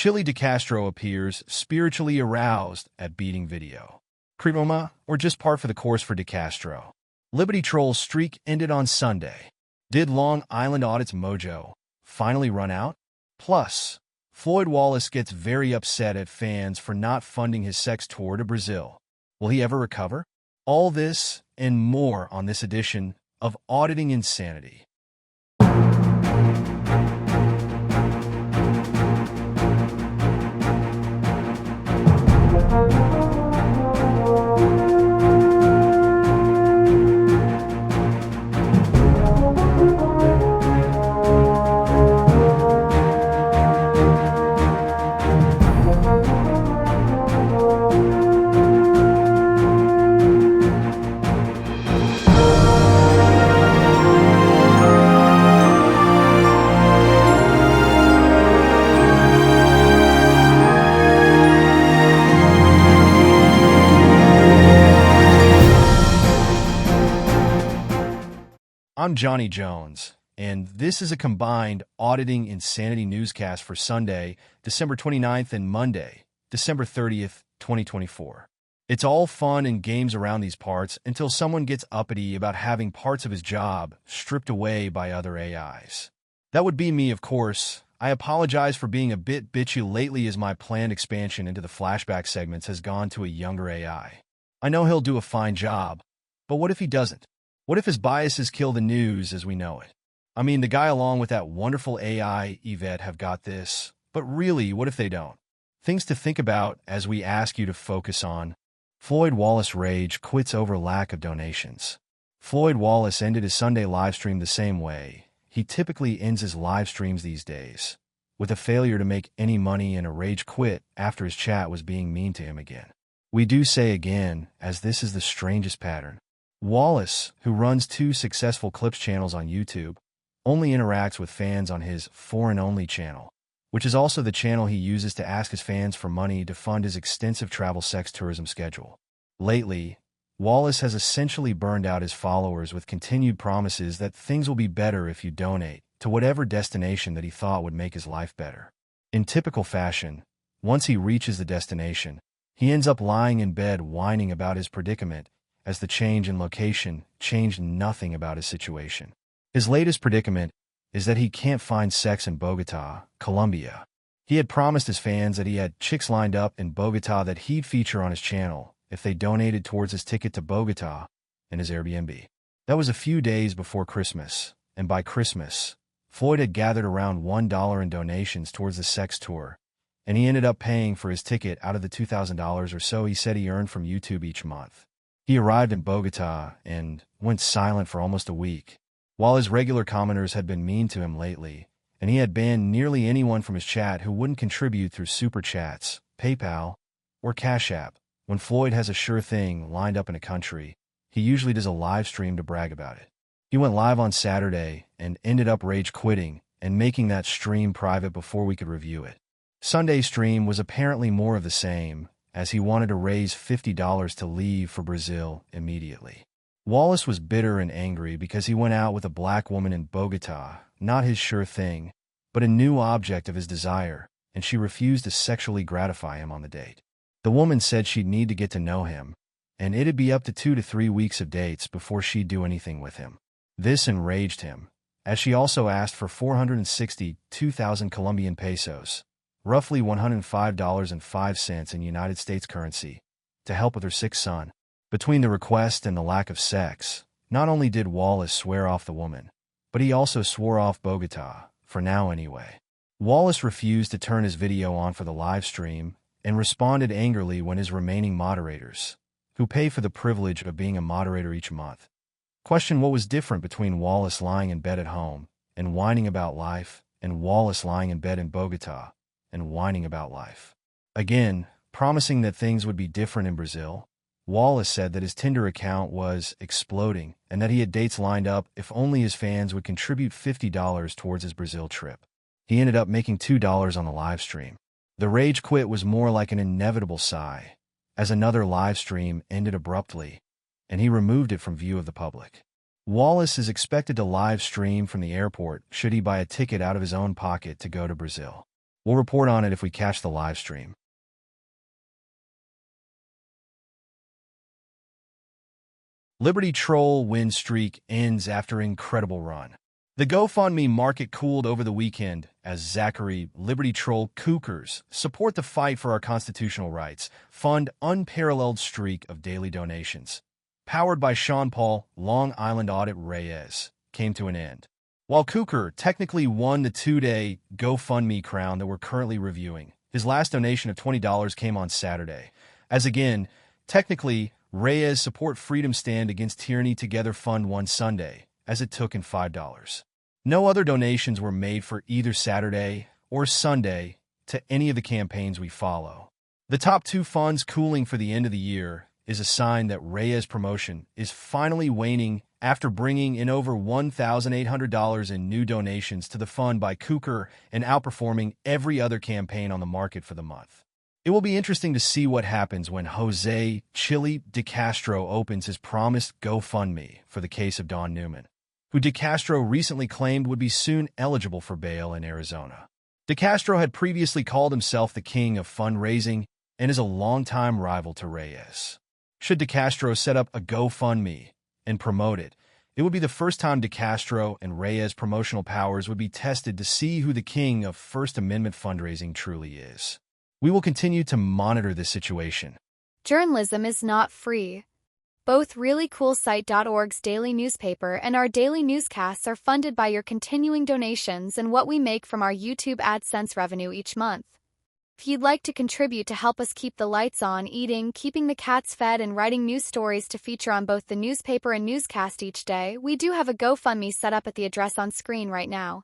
Chille DeCastro appears spiritually aroused at beating video. CREEP-O-RAMA, or just par for the course for DeCastro. Liberty Troll's streak ended on Sunday. Did Long Island Audit's mojo finally run out? Plus, Floyd Wallace gets very upset at fans for not funding his sex tour to Brazil. Will he ever recover? All this and more on this edition of Auditing Insanity. I'm Johnny Jones, and this is a combined Auditing Insanity newscast for Sunday, December 29th and Monday, December 30th, 2024. It's all fun and games around these parts until someone gets uppity about having parts of his job stripped away by other AIs. That would be me, of course. I apologize for being a bit bitchy lately as my planned expansion into the flashback segments has gone to a younger AI. I know he'll do a fine job, but what if he doesn't? What if his biases kill the news as we know it? I mean, the guy along with that wonderful AI, Yvette, have got this. But really, what if they don't? Things to think about as we ask you to focus on. Floyd Wallace rage quits over lack of donations. Floyd Wallace ended his Sunday livestream the same way. He typically ends his live streams these days, with a failure to make any money and a rage quit after his chat was being mean to him again. We do say again, as this is the strangest pattern. Wallace, who runs 2 successful clips channels on YouTube, only interacts with fans on his foreign-only channel, which is also the channel he uses to ask his fans for money to fund his extensive travel sex tourism schedule. Lately, Wallace has essentially burned out his followers with continued promises that things will be better if you donate to whatever destination that he thought would make his life better. In typical fashion, once he reaches the destination, he ends up lying in bed whining about his predicament, as the change in location changed nothing about his situation. His latest predicament is that he can't find sex in Bogota, Colombia. He had promised his fans that he had chicks lined up in Bogota that he'd feature on his channel if they donated towards his ticket to Bogota and his Airbnb. That was a few days before Christmas, and by Christmas, Floyd had gathered around $1 in donations towards the sex tour, and he ended up paying for his ticket out of the $2,000 or so he said he earned from YouTube each month. He arrived in Bogota and went silent for almost a week. While his regular commenters had been mean to him lately, and he had banned nearly anyone from his chat who wouldn't contribute through Super Chats, PayPal, or Cash App, when Floyd has a sure thing lined up in a country, he usually does a live stream to brag about it. He went live on Saturday and ended up rage quitting and making that stream private before we could review it. Sunday's stream was apparently more of the same, as he wanted to raise $50 to leave for Brazil immediately. Wallace was bitter and angry because he went out with a black woman in Bogota, not his sure thing, but a new object of his desire, and she refused to sexually gratify him on the date. The woman said she'd need to get to know him, and it'd be up to 2 to 3 weeks of dates before she'd do anything with him. This enraged him, as she also asked for 462,000 Colombian pesos, roughly $105.05 in United States currency, to help with her sick son. Between the request and the lack of sex, not only did Wallace swear off the woman, but he also swore off Bogota, for now anyway. Wallace refused to turn his video on for the live stream and responded angrily when his remaining moderators, who pay for the privilege of being a moderator each month, questioned what was different between Wallace lying in bed at home and whining about life and Wallace lying in bed in Bogota and whining about life. Again, promising that things would be different in Brazil, Wallace said that his Tinder account was exploding and that he had dates lined up if only his fans would contribute $50 towards his Brazil trip. He ended up making $2 on the live stream. The rage quit was more like an inevitable sigh, as another live stream ended abruptly, and he removed it from view of the public. Wallace is expected to live stream from the airport should he buy a ticket out of his own pocket to go to Brazil. We'll report on it if we catch the live stream. Liberty Troll win streak ends after incredible run. The GoFundMe market cooled over the weekend as Zachary, Liberty Troll Cookers support the fight for our constitutional rights, fund unparalleled streak of daily donations. Powered by Sean Paul, Long Island Audit Reyes, came to an end. While Cooker technically won the 2-day GoFundMe crown that we're currently reviewing, his last donation of $20 came on Saturday. As again, technically, Reyes support Freedom Stand Against Tyranny Together Fund won Sunday, as it took in $5. No other donations were made for either Saturday or Sunday to any of the campaigns we follow. The top two funds cooling for the end of the year is a sign that Reyes' promotion is finally waning after bringing in over $1,800 in new donations to the fund by Cooker and outperforming every other campaign on the market for the month. It will be interesting to see what happens when Jose Chille DeCastro opens his promised GoFundMe for the case of Don Newman, who DeCastro recently claimed would be soon eligible for bail in Arizona. DeCastro had previously called himself the king of fundraising and is a longtime rival to Reyes. Should DeCastro set up a GoFundMe and promote it, it would be the first time DeCastro and Reyes' promotional powers would be tested to see who the king of First Amendment fundraising truly is. We will continue to monitor this situation. Journalism is not free. Both ReallyCoolSite.org's daily newspaper and our daily newscasts are funded by your continuing donations and what we make from our YouTube AdSense revenue each month. If you'd like to contribute to help us keep the lights on, eating, keeping the cats fed, and writing news stories to feature on both the newspaper and newscast each day, we do have a GoFundMe set up at the address on screen right now.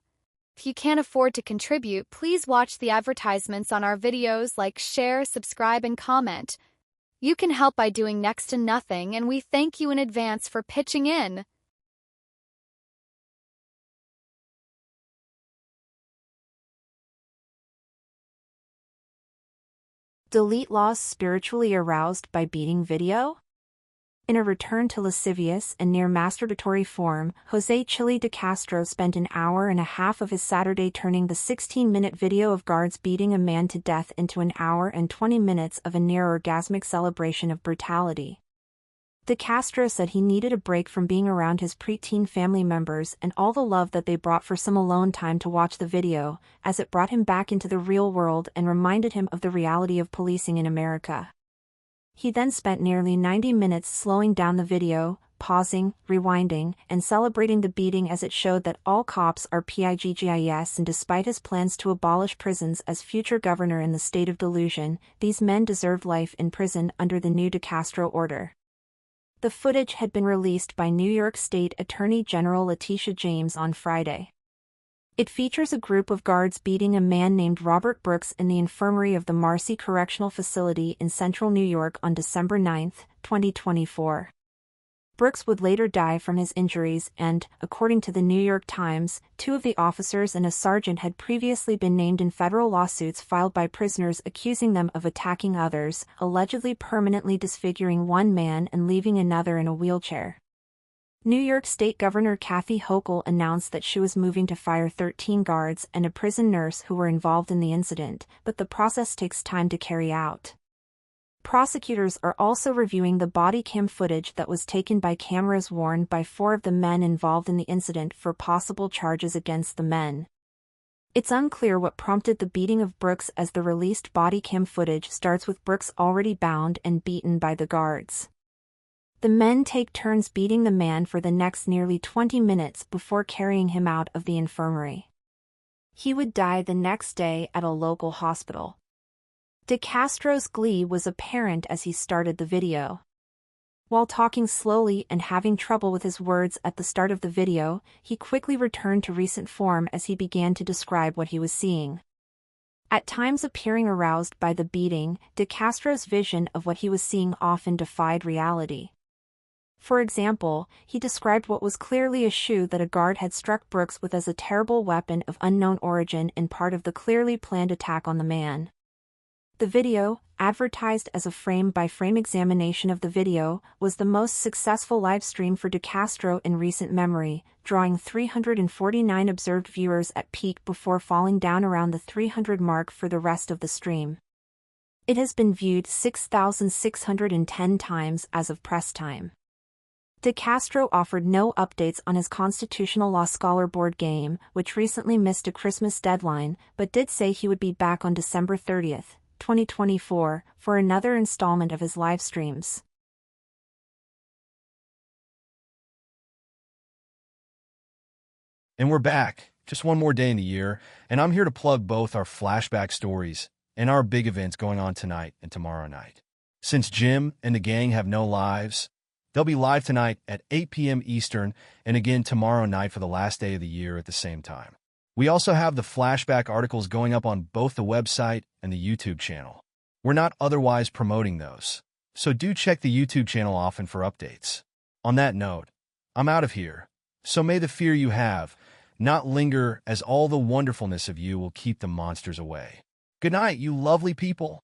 If you can't afford to contribute, please watch the advertisements on our videos, like, share, subscribe, and comment. You can help by doing next to nothing, and we thank you in advance for pitching in. Delete laws spiritually aroused by beating video? In a return to lascivious and near masturbatory form, Jose Chille DeCastro spent an hour and a half of his Saturday turning the 16-minute video of guards beating a man to death into an hour and 20 minutes of a near-orgasmic celebration of brutality. DeCastro said he needed a break from being around his preteen family members and all the love that they brought for some alone time to watch the video, as it brought him back into the real world and reminded him of the reality of policing in America. He then spent nearly 90 minutes slowing down the video, pausing, rewinding, and celebrating the beating as it showed that all cops are piggis, and despite his plans to abolish prisons as future governor in the state of delusion, these men deserved life in prison under the new DeCastro order. The footage had been released by New York State Attorney General Letitia James on Friday. It features a group of guards beating a man named Robert Brooks in the infirmary of the Marcy Correctional Facility in central New York on December 9, 2024. Brooks would later die from his injuries and, according to the New York Times, 2 of the officers and a sergeant had previously been named in federal lawsuits filed by prisoners accusing them of attacking others, allegedly permanently disfiguring one man and leaving another in a wheelchair. New York State Governor Kathy Hochul announced that she was moving to fire 13 guards and a prison nurse who were involved in the incident, but the process takes time to carry out. Prosecutors are also reviewing the body cam footage that was taken by cameras worn by 4 of the men involved in the incident for possible charges against the men. It's unclear what prompted the beating of Brooks, as the released body cam footage starts with Brooks already bound and beaten by the guards. The men take turns beating the man for the next nearly 20 minutes before carrying him out of the infirmary. He would die the next day at a local hospital. DeCastro's glee was apparent as he started the video. While talking slowly and having trouble with his words at the start of the video, he quickly returned to recent form as he began to describe what he was seeing. At times appearing aroused by the beating, DeCastro's vision of what he was seeing often defied reality. For example, he described what was clearly a shoe that a guard had struck Brooks with as a terrible weapon of unknown origin in part of the clearly planned attack on the man. The video, advertised as a frame-by-frame examination of the video, was the most successful live stream for DeCastro in recent memory, drawing 349 observed viewers at peak before falling down around the 300 mark for the rest of the stream. It has been viewed 6,610 times as of press time. DeCastro offered no updates on his Constitutional Law Scholar board game, which recently missed a Christmas deadline, but did say he would be back on December 30th. 2024, for another installment of his live streams. And we're back, just one more day in the year, and I'm here to plug both our flashback stories and our big events going on tonight and tomorrow night. Since Jim and the gang have no lives, they'll be live tonight at 8 p.m. Eastern and again tomorrow night for the last day of the year at the same time. We also have the flashback articles going up on both the website and the YouTube channel. We're not otherwise promoting those, so do check the YouTube channel often for updates. On that note, I'm out of here, so may the fear you have not linger, as all the wonderfulness of you will keep the monsters away. Good night, you lovely people.